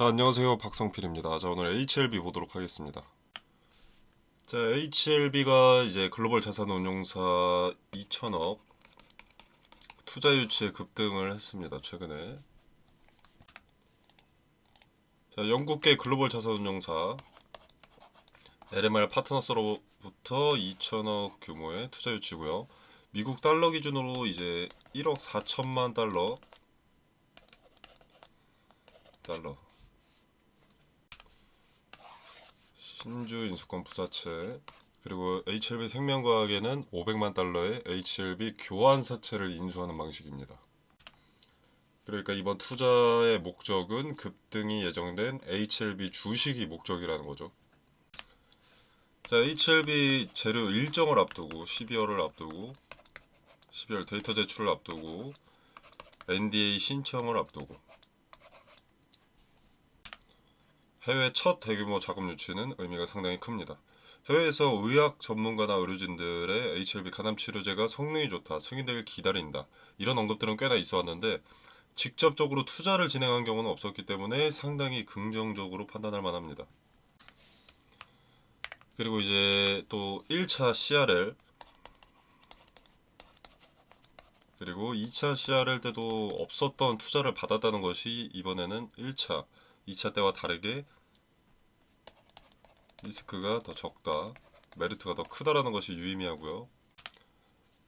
자, 안녕하세요. 박성필입니다. 자, 오늘 HLB 보도록 하겠습니다. 자, HLB가 이제 글로벌 자산운용사 2천억 투자 유치에 급등을 했습니다. 최근에. 자, 영국계 글로벌 자산운용사 LMR 파트너스로부터 2천억 규모의 투자 유치고요. 미국 달러 기준으로 이제 1억 4천만 달러 신주 인수권 부사채, 그리고 HLB 생명과학에는 500만 달러의 HLB 교환사채를 인수하는 방식입니다. 그러니까 이번 투자의 목적은 급등이 예정된 HLB 주식이 목적이라는 거죠. 자, HLB 재료 일정을 앞두고 12월을 앞두고 12월 데이터 제출을 앞두고 NDA 신청을 앞두고 해외 첫 대규모 자금 유치는 의미가 상당히 큽니다. 해외에서 의학 전문가나 의료진들의 HLB 간암 치료제가 성능이 좋다, 승인되길 기다린다, 이런 언급들은 꽤나 있어 왔는데 직접적으로 투자를 진행한 경우는 없었기 때문에 상당히 긍정적으로 판단할 만합니다. 그리고 이제 또 1차 CRL 그리고 2차 CRL 때도 없었던 투자를 받았다는 것이 이번에는 1차, 2차 때와 다르게 리스크가 더 적다, 메리트가 더 크다라는 것이 유의미하고요.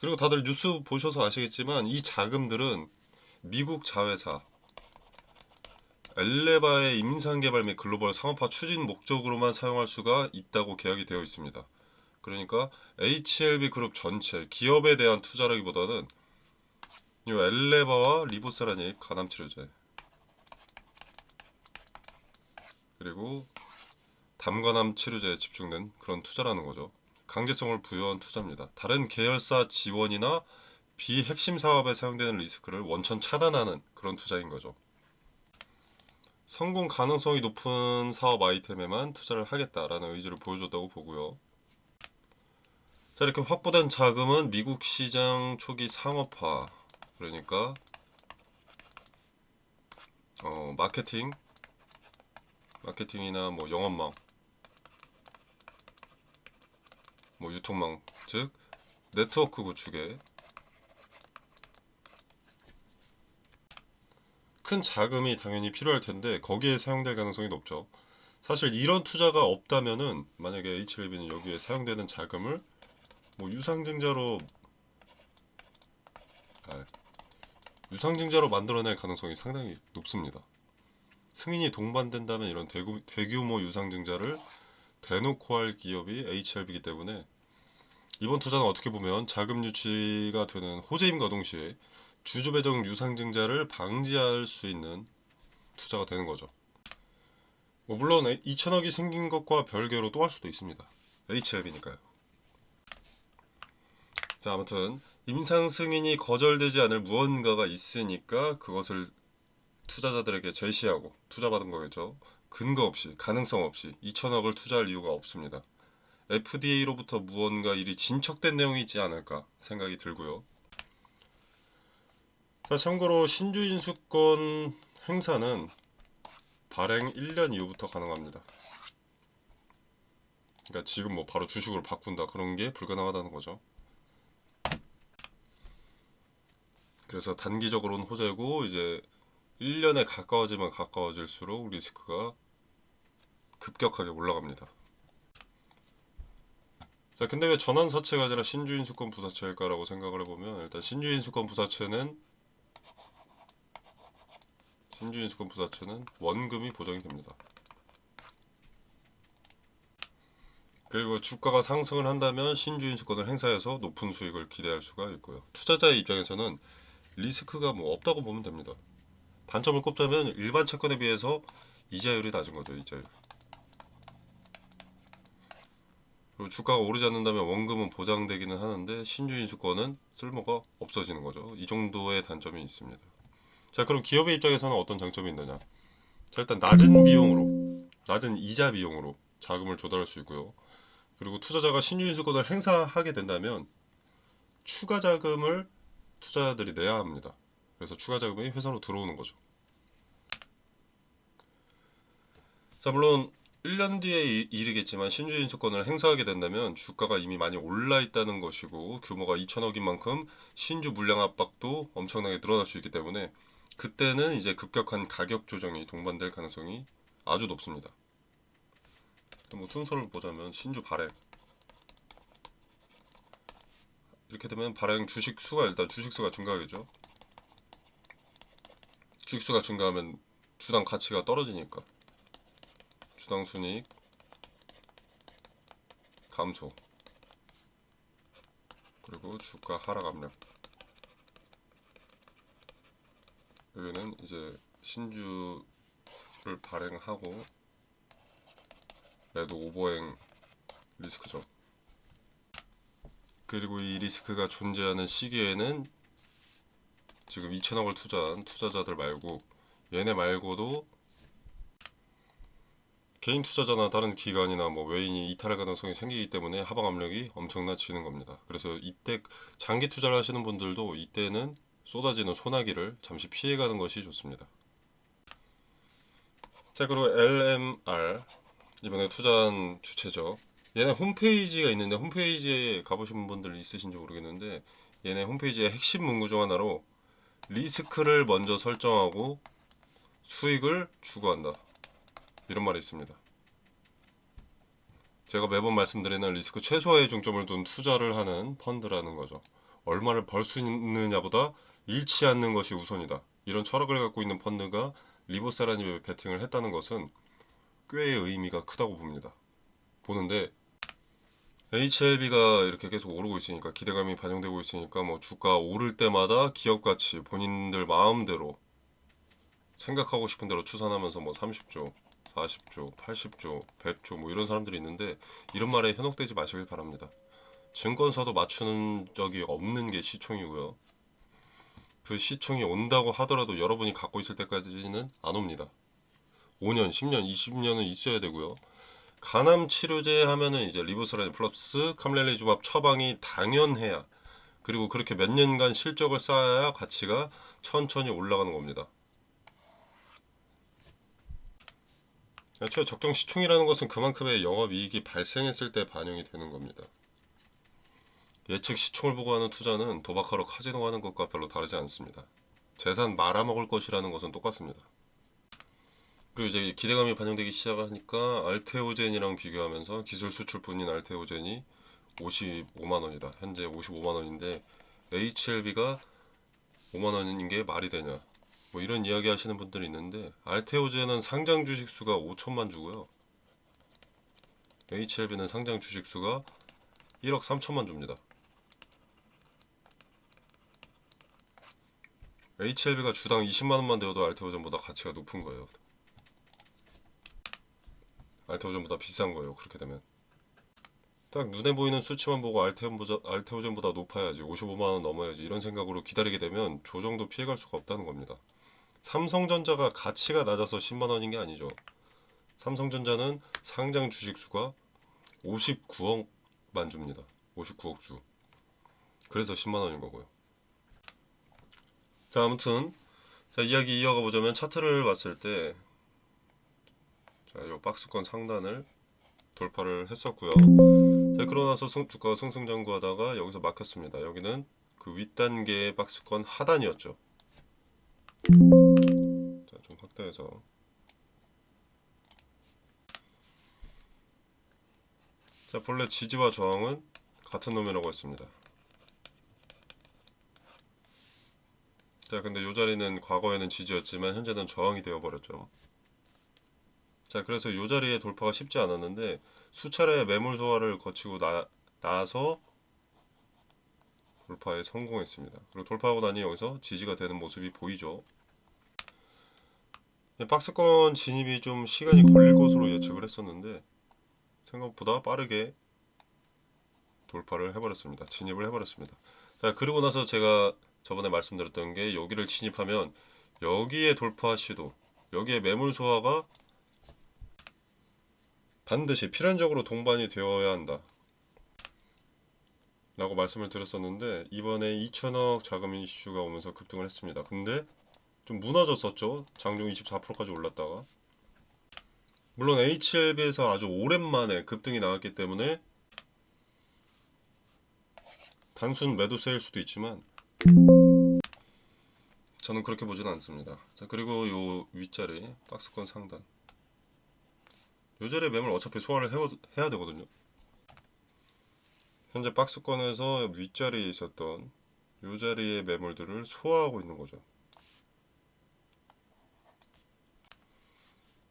그리고 다들 뉴스 보셔서 아시겠지만 이 자금들은 미국 자회사 엘레바의 임상개발 및 글로벌 상업화 추진 목적으로만 사용할 수가 있다고 계약이 되어 있습니다. 그러니까 HLB 그룹 전체 기업에 대한 투자라기보다는 이 엘레바와 리보세라닙 간암치료제 그리고 담간암 치료제에 집중된 그런 투자라는 거죠. 강제성을 부여한 투자입니다. 다른 계열사 지원이나 비핵심 사업에 사용되는 리스크를 원천 차단하는 그런 투자인 거죠. 성공 가능성이 높은 사업 아이템에만 투자를 하겠다라는 의지를 보여줬다고 보고요. 자, 이렇게 확보된 자금은 미국 시장 초기 상업화, 그러니까 마케팅이나 뭐 영업망, 뭐 유통망, 즉 네트워크 구축에 큰 자금이 당연히 필요할 텐데 거기에 사용될 가능성이 높죠. 사실 이런 투자가 없다면은 만약에 HLB는 여기에 사용되는 자금을 뭐 아, 유상증자로 만들어낼 가능성이 상당히 높습니다. 승인이 동반된다면 이런 대규모 유상증자를 대놓고 할 기업이 HLB이기 때문에 이번 투자는 어떻게 보면 자금 유치가 되는 호재임과 동시에 주주 배정 유상증자를 방지할 수 있는 투자가 되는 거죠. 뭐 물론 2천억이 생긴 것과 별개로 또 할 수도 있습니다. HLB니까요. 자, 아무튼 임상 승인이 거절되지 않을 무언가가 있으니까 그것을 투자자들에게 제시하고 투자받은 거겠죠. 근거 없이, 가능성 없이 2천억을 투자할 이유가 없습니다. FDA로부터 무언가 일이 진척된 내용이 있지 않을까 생각이 들고요. 자, 참고로 신주인수권 행사는 발행 1년 이후부터 가능합니다. 그러니까 지금 뭐 바로 주식으로 바꾼다 그런 게 불가능하다는 거죠. 그래서 단기적으로는 호재고 이제 1년에 가까워지면 가까워질수록 리스크가 급격하게 올라갑니다. 자, 근데 왜 전환사채가 아니라 신주인수권 부사채일까라고 생각을 해보면 일단 신주인수권 부사채는 원금이 보장이 됩니다. 그리고 주가가 상승을 한다면 신주인수권을 행사해서 높은 수익을 기대할 수가 있고요. 투자자의 입장에서는 리스크가 뭐 없다고 보면 됩니다. 단점을 꼽자면 일반 채권에 비해서 이자율이 낮은 거죠. 이자율. 그리고 주가가 오르지 않는다면 원금은 보장되기는 하는데 신주인수권은 쓸모가 없어지는 거죠. 이 정도의 단점이 있습니다. 자, 그럼 기업의 입장에서는 어떤 장점이 있느냐? 자, 일단 낮은 이자 비용으로 자금을 조달할 수 있고요. 그리고 투자자가 신주인수권을 행사하게 된다면 추가 자금을 투자자들이 내야 합니다. 그래서 추가 자금이 회사로 들어오는 거죠. 자, 물론 1년 뒤에 이르겠지만 신주 인수권을 행사하게 된다면 주가가 이미 많이 올라 있다는 것이고 규모가 2천억인 만큼 신주 물량 압박도 엄청나게 늘어날 수 있기 때문에 그때는 이제 급격한 가격 조정이 동반될 가능성이 아주 높습니다. 뭐 순서를 보자면 신주 발행 이렇게 되면 발행 주식 수가 일단 주식 수가 증가하겠죠. 주식 수가 증가하면 주당 가치가 떨어지니까 주당 순이익 감소 그리고 주가 하락 압력. 여기는 이제 신주를 발행하고 매도 오버행 리스크죠. 그리고 이 리스크가 존재하는 시기에는 지금 2천억을 투자한 투자자들 말고 얘네 말고도 개인 투자자나 다른 기관이나 뭐 외인이 이탈할 가능성이 생기기 때문에 하방 압력이 엄청나지는 겁니다. 그래서 이때 장기 투자를 하시는 분들도 이때는 쏟아지는 소나기를 잠시 피해가는 것이 좋습니다. 자, 그리고 LMR 이번에 투자한 주체죠. 얘네 홈페이지가 있는데 홈페이지에 가보신 분들 있으신지 모르겠는데 얘네 홈페이지의 핵심 문구 중 하나로 리스크를 먼저 설정하고 수익을 추구한다 이런 말이 있습니다. 제가 매번 말씀드리는 리스크 최소화에 중점을 둔 투자를 하는 펀드라는 거죠. 얼마를 벌 수 있느냐보다 잃지 않는 것이 우선이다. 이런 철학을 갖고 있는 펀드가 리보세라님에 베팅을 했다는 것은 꽤 의미가 크다고 봅니다. 보는데 HLB가 이렇게 계속 오르고 있으니까 기대감이 반영되고 있으니까 뭐 주가 오를 때마다 기업 가치 본인들 마음대로 생각하고 싶은 대로 추산하면서 뭐 30조, 40조, 80조, 100조 뭐 이런 사람들이 있는데 이런 말에 현혹되지 마시길 바랍니다. 증권사도 맞추는 적이 없는 게 시총이고요. 그 시총이 온다고 하더라도 여러분이 갖고 있을 때까지는 안 옵니다. 5년, 10년, 20년은 있어야 되고요. 간암 치료제 하면은 이제 리보세라닌 플러스 카멜레이주맙 처방이 당연해야 그리고 그렇게 몇 년간 실적을 쌓아야 가치가 천천히 올라가는 겁니다. 애초에 적정 시총이라는 것은 그만큼의 영업이익이 발생했을 때 반영이 되는 겁니다. 예측 시총을 보고 하는 투자는 도박하러 카지노 하는 것과 별로 다르지 않습니다. 재산 말아먹을 것이라는 것은 똑같습니다. 그리고 이제 기대감이 반영되기 시작하니까 알테오젠이랑 비교하면서 기술 수출분인 알테오젠이 55만 원이다. 현재 55만 원인데 HLB가 5만 원인 게 말이 되냐? 뭐 이런 이야기 하시는 분들이 있는데 알테오젠은 상장 주식 수가 5천만 주고요. HLB는 상장 주식 수가 1억 3천만 주입니다. HLB가 주당 20만 원만 되어도 알테오젠보다 가치가 높은 거예요. 알테오젠보다 비싼 거예요. 그렇게 되면 딱 눈에 보이는 수치만 보고 알테오젠보다 높아야지 55만 원 넘어야지 이런 생각으로 기다리게 되면 조정도 피해갈 수가 없다는 겁니다. 삼성전자가 가치가 낮아서 10만 원인 게 아니죠. 삼성전자는 상장 주식 수가 59억만 줍니다. 59억 주. 그래서 10만 원인 거고요. 자, 아무튼 자, 이야기 이어가 보자면 차트를 봤을 때 자, 이 박스권 상단을 돌파를 했었고요. 자, 그러고 나서 주가가 승승장구하다가 여기서 막혔습니다. 여기는 그 윗단계의 박스권 하단이었죠. 자, 좀 확대해서 자, 본래 지지와 저항은 같은 놈이라고 했습니다. 자, 근데 이 자리는 과거에는 지지였지만 현재는 저항이 되어버렸죠. 자, 그래서 이 자리에 돌파가 쉽지 않았는데 수차례 매물 소화를 거치고 나서 돌파에 성공했습니다. 그리고 돌파하고 나니 여기서 지지가 되는 모습이 보이죠. 박스권 진입이 좀 시간이 걸릴 것으로 예측을 했었는데 생각보다 빠르게 돌파를 해버렸습니다. 진입을 해버렸습니다. 자, 그리고 나서 제가 저번에 말씀드렸던 게 여기를 진입하면 여기에 돌파 시도, 여기에 매물 소화가 반드시 필연적으로 동반이 되어야 한다 라고 말씀을 드렸었는데 이번에 2천억 자금 이슈가 오면서 급등을 했습니다. 근데 좀 무너졌었죠. 장중 24%까지 올랐다가 물론 HLB에서 아주 오랜만에 급등이 나왔기 때문에 단순 매도세일 수도 있지만 저는 그렇게 보지는 않습니다. 자, 그리고 요 윗자리 박스권 상단 요 자리에 매물 어차피 소화를 해야 되거든요. 현재 박스권에서 윗자리에 있었던 요 자리의 매물들을 소화하고 있는 거죠.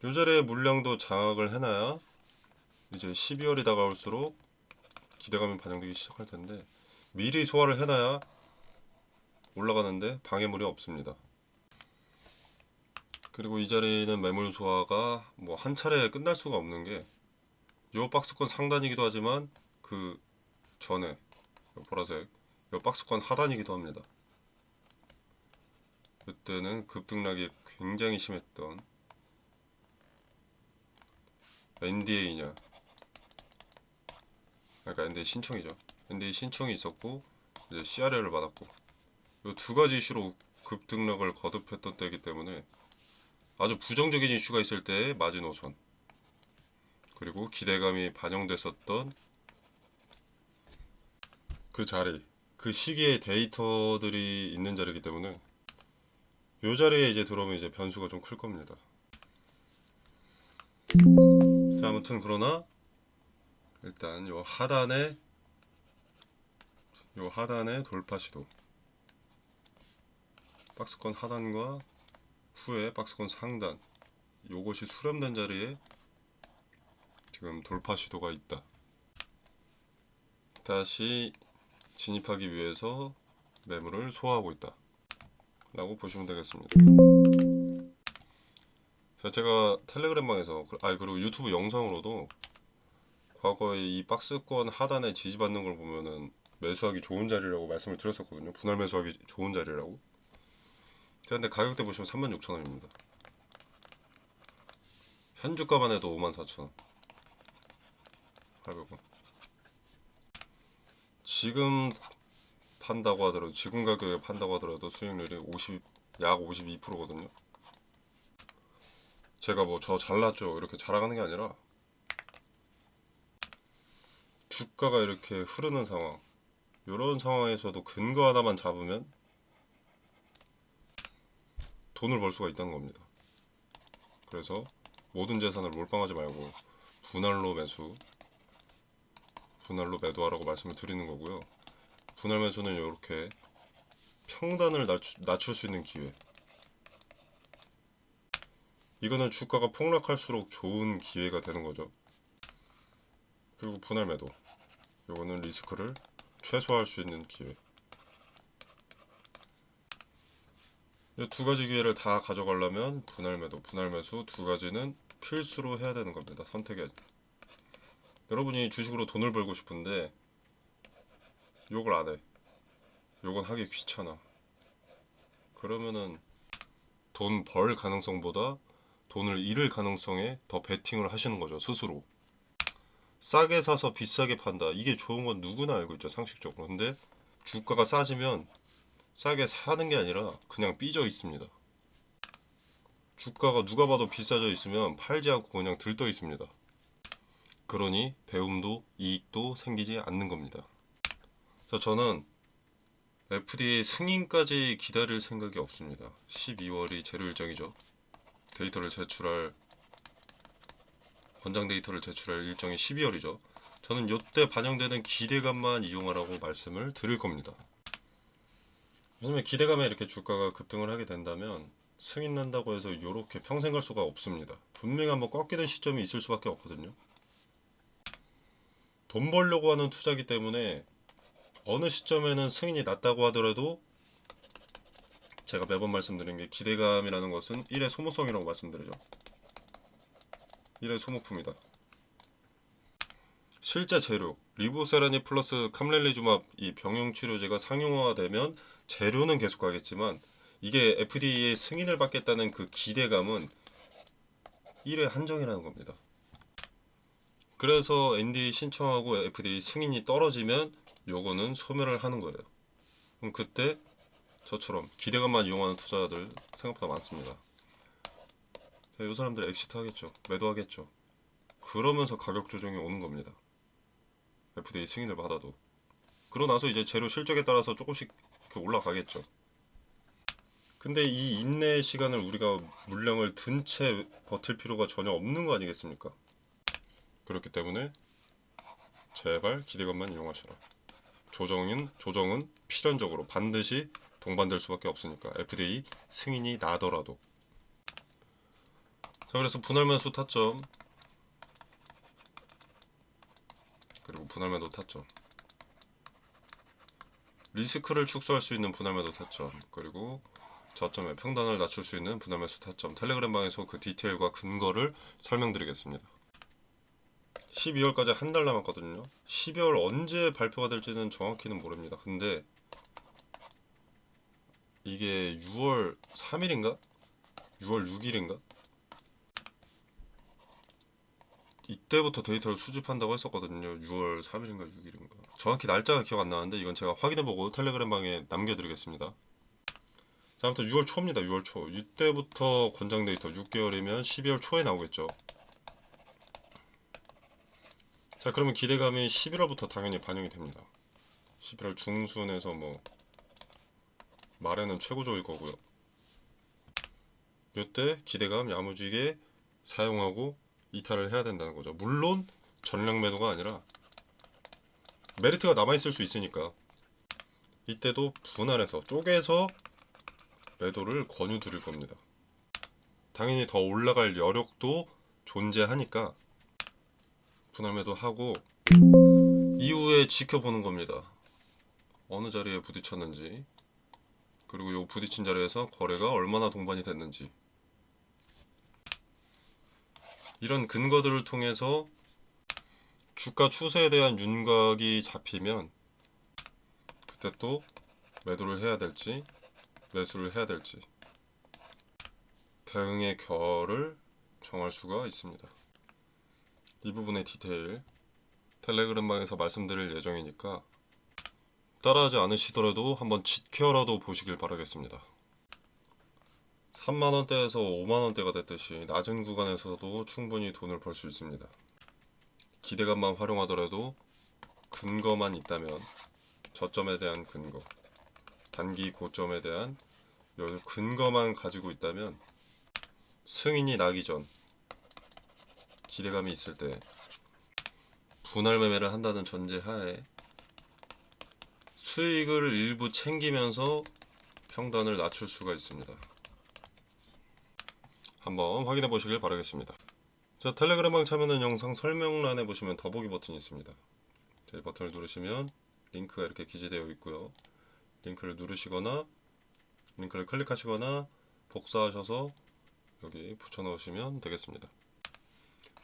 요 자리의 물량도 장악을 해놔야 이제 12월이 다가올수록 기대감이 반영되기 시작할 텐데 미리 소화를 해놔야 올라가는데 방해물이 없습니다. 그리고 이 자리는 매물 소화가 뭐 한 차례에 끝날 수가 없는 게 요 박스권 상단이기도 하지만 그 전에 요 보라색 요 박스권 하단이기도 합니다. 그때는 급등락이 굉장히 심했던 NDA냐 그러니까 NDA 신청이죠. NDA 신청이 있었고 이제 CRL을 받았고 이 두 가지 이슈로 급등락을 거듭했던 때이기 때문에 아주 부정적인 이슈가 있을 때의 마지노선 그리고 기대감이 반영됐었던 그 자리 그 시기의 데이터들이 있는 자리이기 때문에 이 자리에 이제 들어오면 이제 변수가 좀 클 겁니다. 자, 아무튼 그러나 일단 요 하단의 돌파 시도 박스권 하단과 후에 박스권 상단 요것이 수렴된 자리에 지금 돌파 시도가 있다. 다시 진입하기 위해서 매물을 소화하고 있다 라고 보시면 되겠습니다. 자, 제가 텔레그램방에서 그리고 유튜브 영상으로도 과거에 이 박스권 하단에 지지받는 걸 보면은 매수하기 좋은 자리라고 말씀을 드렸었거든요. 분할 매수하기 좋은 자리라고. 자, 근데 가격대 보시면 36,000원입니다. 현주가만 해도 54,000원 800원. 지금 판다고 하더라도 지금 가격에 판다고 하더라도 수익률이 약 52%거든요. 제가 뭐 저 잘났죠 이렇게 자랑하는 게 아니라 주가가 이렇게 흐르는 상황 이런 상황에서도 근거 하나만 잡으면 돈을 벌 수가 있다는 겁니다. 그래서 모든 재산을 몰빵하지 말고 분할로 매도하라고 말씀을 드리는 거고요. 분할 매수는 이렇게 평단을 낮출 수 있는 기회. 이거는 주가가 폭락할수록 좋은 기회가 되는 거죠. 그리고 분할 매도. 이거는 리스크를 최소화할 수 있는 기회. 이 두 가지 기회를 다 가져가려면 분할 매도, 분할 매수 두 가지는 필수로 해야 되는 겁니다. 선택이. 여러분이 주식으로 돈을 벌고 싶은데 요걸 안 해. 요건 하기 귀찮아. 그러면은 돈 벌 가능성보다 돈을 잃을 가능성에 더 베팅을 하시는 거죠, 스스로. 싸게 사서 비싸게 판다. 이게 좋은 건 누구나 알고 있죠, 상식적으로. 근데 주가가 싸지면 싸게 사는 게 아니라 그냥 삐져 있습니다. 주가가 누가 봐도 비싸져 있으면 팔지 않고 그냥 들떠 있습니다. 그러니 배움도 이익도 생기지 않는 겁니다. 그래서 저는 FDA 승인까지 기다릴 생각이 없습니다. 12월이 제로 일정이죠. 권장 데이터를 제출할 일정이 12월이죠. 저는 이때 반영되는 기대감만 이용하라고 말씀을 드릴 겁니다. 왜냐면 기대감에 이렇게 주가가 급등을 하게 된다면 승인 난다고 해서 이렇게 평생 갈 수가 없습니다. 분명히 한번 꺾이는 시점이 있을 수밖에 없거든요. 돈 벌려고 하는 투자기 때문에 어느 시점에는 승인이 났다고 하더라도 제가 매번 말씀드린 게 기대감이라는 것은 일의 소모성이라고 말씀드리죠. 일의 소모품이다. 실제 재료 리보세라니 플러스 캄렐리주맙 이 병용 치료제가 상용화되면 재료는 계속 가겠지만 이게 FDA의 승인을 받겠다는 그 기대감은 1회 한정이라는 겁니다. 그래서 NDA 신청하고 FDA 승인이 떨어지면 요거는 소멸을 하는 거예요. 그럼 그때 저처럼 기대감만 이용하는 투자자들 생각보다 많습니다. 이 사람들 엑시트 하겠죠. 매도하겠죠. 그러면서 가격 조정이 오는 겁니다. FDA 승인을 받아도. 그러고 나서 이제 재료 실적에 따라서 조금씩 이렇게 올라가겠죠. 근데 이 인내의 시간을 우리가 물량을 든 채 버틸 필요가 전혀 없는 거 아니겠습니까? 그렇기 때문에 제발 기대감만 이용하셔라. 조정은 필연적으로 반드시 동반될 수밖에 없으니까 FDA 승인이 나더라도. 자, 그래서 분할매수 타점 그리고 분할매도 타점, 리스크를 축소할 수 있는 분할매도 타점, 그리고 저점의 평단을 낮출 수 있는 분할매수 타점, 텔레그램 방에서 그 디테일과 근거를 설명드리겠습니다. 12월까지 한 달 남았거든요. 12월 언제 발표가 될지는 정확히는 모릅니다. 근데 이게 6월 3일인가? 6월 6일인가? 이때부터 데이터를 수집한다고 했었거든요. 6월 3일인가 6일인가. 정확히 날짜가 기억 안 나는데 이건 제가 확인해보고 텔레그램 방에 남겨드리겠습니다. 다음부터 6월 초입니다. 6월 초. 이때부터 권장 데이터 6개월이면 12월 초에 나오겠죠. 자, 그러면 기대감이 11월부터 당연히 반영이 됩니다. 11월 중순에서 뭐 말에는 최고조일 거고요. 이때 기대감 야무지게 사용하고 이탈을 해야 된다는 거죠. 물론 전량 매도가 아니라 메리트가 남아있을 수 있으니까 이때도 분할해서 쪼개서 매도를 권유드릴 겁니다. 당연히 더 올라갈 여력도 존재하니까 분할 매도하고 이후에 지켜보는 겁니다. 어느 자리에 부딪혔는지, 그리고 요 부딪힌 자리에서 거래가 얼마나 동반이 됐는지, 이런 근거들을 통해서 주가 추세에 대한 윤곽이 잡히면 그때 또 매도를 해야 될지 매수를 해야 될지 대응의 결을 정할 수가 있습니다. 이 부분의 디테일 텔레그램방에서 말씀드릴 예정이니까 따라하지 않으시더라도 한번 지켜라도 보시길 바라겠습니다. 3만원대에서 5만원대가 됐듯이 낮은 구간에서도 충분히 돈을 벌 수 있습니다. 기대감만 활용하더라도 근거만 있다면, 저점에 대한 근거, 단기 고점에 대한 요 근거만 가지고 있다면 승인이 나기 전 기대감이 있을 때 분할 매매를 한다는 전제하에 수익을 일부 챙기면서 평단을 낮출 수가 있습니다. 한번 확인해 보시길 바라겠습니다. 자, 텔레그램방 참여는 영상 설명란에 보시면 더보기 버튼이 있습니다. 이 버튼을 누르시면 링크가 이렇게 기재되어 있고요. 링크를 누르시거나 링크를 클릭하시거나 복사하셔서 여기 붙여 넣으시면 되겠습니다.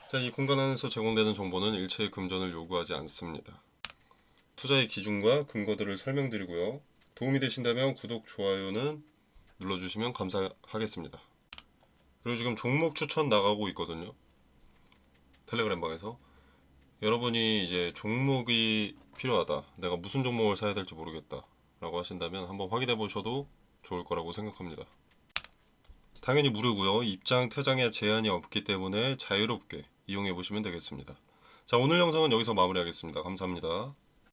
자, 이 공간 안에서 제공되는 정보는 일체의 금전을 요구하지 않습니다. 투자의 기준과 근거들을 설명드리고요. 도움이 되신다면 구독, 좋아요는 눌러주시면 감사하겠습니다. 그리고 지금 종목 추천 나가고 있거든요. 텔레그램 방에서 여러분이 이제 종목이 필요하다, 내가 무슨 종목을 사야 될지 모르겠다 라고 하신다면 한번 확인해 보셔도 좋을 거라고 생각합니다. 당연히 무료고요. 입장, 퇴장에 제한이 없기 때문에 자유롭게 이용해 보시면 되겠습니다. 자, 오늘 영상은 여기서 마무리하겠습니다. 감사합니다.